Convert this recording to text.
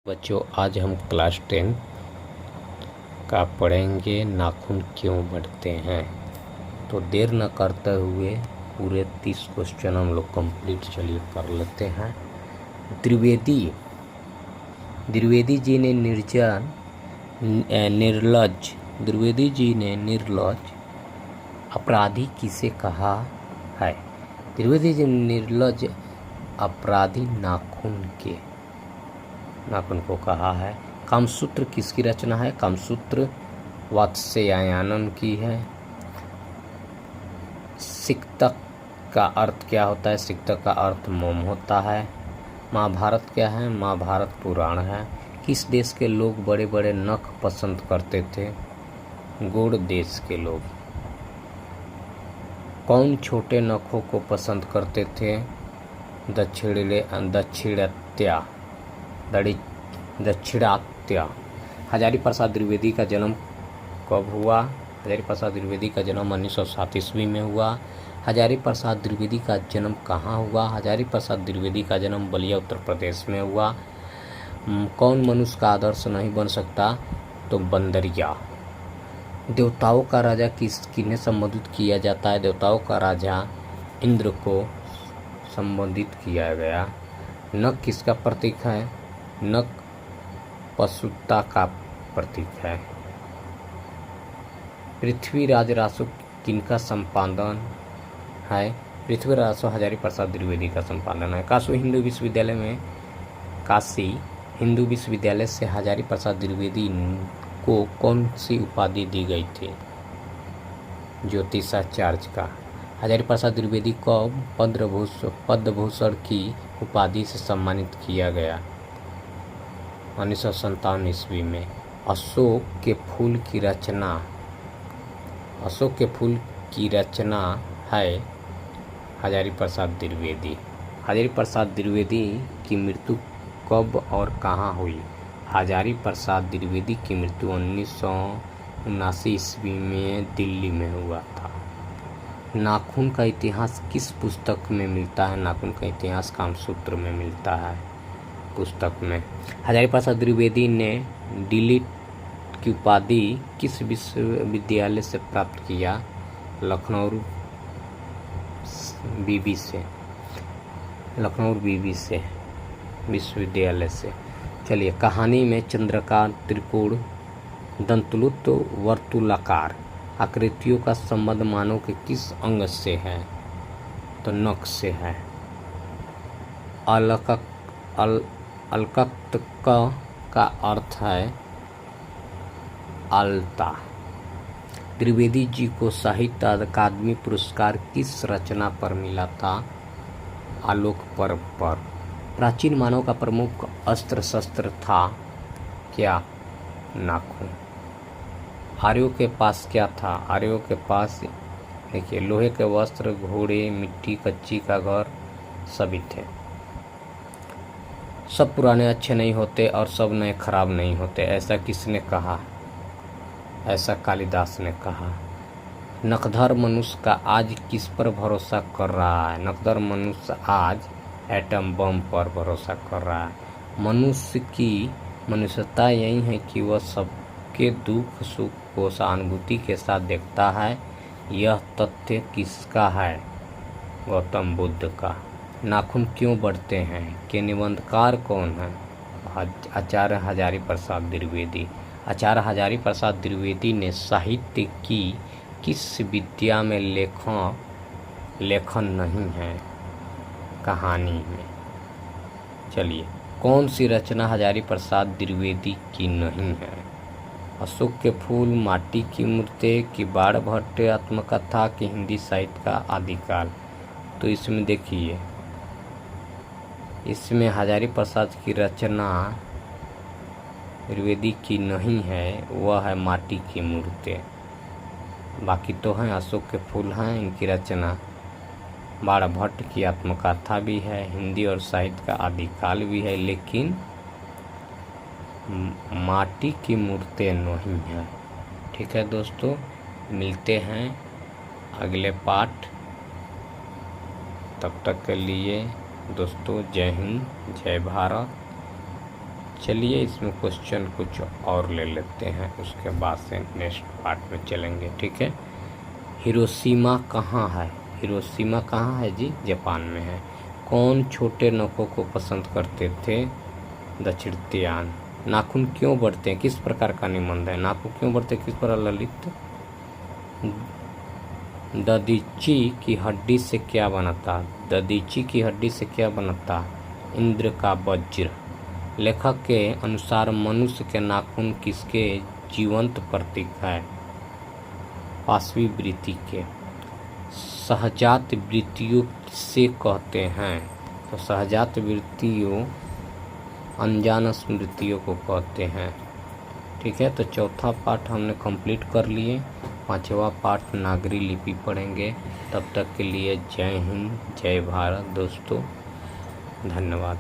बच्चों, आज हम क्लास 10 का पढ़ेंगे नाखून क्यों बढ़ते हैं। तो देर न करते हुए पूरे 30 क्वेश्चन हम लोग कंप्लीट चलिए कर लेते हैं। द्विवेदी जी ने निर्लज अपराधी किसे कहा है। द्विवेदी जी ने निर्लज अपराधी नाखून को कहा है। कामसूत्र किसकी रचना है। कामसूत्र वात्स्यायन की है। सिक्तक का अर्थ क्या होता है। सिक्तक का अर्थ मोम होता है। महाभारत क्या है। महाभारत पुराण है। किस देश के लोग बड़े बड़े नख पसंद करते थे। गौड़ देश के लोग। कौन छोटे नखों को पसंद करते थे। दक्षिणात्या। हजारी प्रसाद द्विवेदी का जन्म कब हुआ। हजारी प्रसाद द्विवेदी का जन्म 1907 ईस्वी में हुआ। हजारी प्रसाद द्विवेदी का जन्म कहाँ हुआ। हजारी प्रसाद द्विवेदी का जन्म बलिया उत्तर प्रदेश में हुआ। कौन मनुष्य का आदर्श नहीं बन सकता। तो बंदरिया। देवताओं का राजा किन्हें संबोधित किया जाता है। देवताओं का राजा इंद्र को संबोधित किया गया। नख किसका प्रतीक है। नख पशुता का प्रतीक है। पृथ्वीराज रासो किनका संपादन है। पृथ्वीराज रासो हजारी प्रसाद द्विवेदी का संपादन है। काशी हिंदू विश्वविद्यालय से हजारी प्रसाद द्विवेदी को कौन सी उपाधि दी गई थी। ज्योतिषाचार्य का। हजारी प्रसाद द्विवेदी को पद्मभूषण की उपाधि से सम्मानित किया गया 1957 ईस्वी में। अशोक के फूल की रचना है हजारी प्रसाद द्विवेदी। हजारी प्रसाद द्विवेदी की मृत्यु कब और कहाँ हुई। हजारी प्रसाद द्विवेदी की मृत्यु 1979 ईस्वी में दिल्ली में हुआ था। नाखून का इतिहास किस पुस्तक में मिलता है। नाखून का इतिहास कामसूत्र में मिलता है पुस्तक में। हजारी प्रसाद द्विवेदी ने डीलिट की उपाधि किस विश्वविद्यालय से प्राप्त किया। लखनऊ बीबी से विश्वविद्यालय से। चलिए, कहानी में चंद्रकार त्रिकोण दंतुलित वर्तुलाकार आकृतियों का संबंध मानव के किस अंग से है। तो नख से है। अलकत का अर्थ है आलता। द्विवेदी जी को साहित्य अकादमी पुरस्कार किस रचना पर मिला था। आलोक पर्व पर। प्राचीन मानव का प्रमुख अस्त्र शस्त्र था क्या। नाखून। आर्यों के पास क्या था। आर्यों के पास देखिए लोहे के वस्त्र, घोड़े, मिट्टी, कच्ची का घर सभी थे। सब पुराने अच्छे नहीं होते और सब नए खराब नहीं होते। ऐसा किसने कहा। ऐसा कालिदास ने कहा। नखधर मनुष्य का आज किस पर भरोसा कर रहा है। नखधर मनुष्य आज एटम बम पर भरोसा कर रहा है। मनुष्य की मनुष्यता यही है कि वह सबके दुख सुख को सहानुभूति के साथ देखता है। यह तथ्य किसका है। गौतम बुद्ध का। नाखून क्यों बढ़ते हैं के निबंधकार कौन है। आचार्य हजारी प्रसाद द्विवेदी। आचार्य हजारी प्रसाद द्विवेदी ने साहित्य की किस विद्या में लेखन नहीं है। कहानी में। चलिए, कौन सी रचना हजारी प्रसाद द्विवेदी की नहीं है। अशोक के फूल, माटी की मूर्तें की बाणभट्ट आत्मकथा की हिंदी साहित्य का आदिकाल। तो इसमें देखिए, इसमें हजारी प्रसाद की रचना द्विवेदी की नहीं है, वह है माटी की मूर्तें। बाकी तो हैं अशोक के फूल हैं, इनकी रचना। बाणभट्ट की आत्मकथा भी है, हिंदी और साहित्य का आदिकाल भी है, लेकिन माटी की मूर्तें नहीं है। ठीक है दोस्तों, मिलते हैं अगले पाठ। तब तक के लिए दोस्तों जय हिंद, जय भारत। चलिए इसमें क्वेश्चन कुछ और ले लेते हैं, उसके बाद से नेक्स्ट पार्ट में चलेंगे, ठीक है। हिरोशिमा कहाँ है? हिरोशिमा कहाँ है जी? जापान में है। कौन छोटे नखों को पसंद करते थे? दक्षिणात्यान। नाखून क्यों बढ़ते हैं? किस प्रकार का निबंध है? नाखून क्यों बढ़ते हैं, किस पर? ललित। दधीची की हड्डी से क्या बनता? दधीची की हड्डी से क्या बनता? इंद्र का वज्र। लेखक के अनुसार मनुष्य के नाखून किसके जीवंत प्रतीक है? पांचवी वृत्ति के। सहजात वृत्तियों से कहते हैं? तो सहजात वृत्तियों अनजान स्मृतियों को कहते हैं, ठीक है। तो चौथा पाठ हमने कंप्लीट कर लिए, पांचवा पाठ नागरी लिपि पढ़ेंगे। तब तक के लिए जय हिंद, जय भारत दोस्तों, धन्यवाद।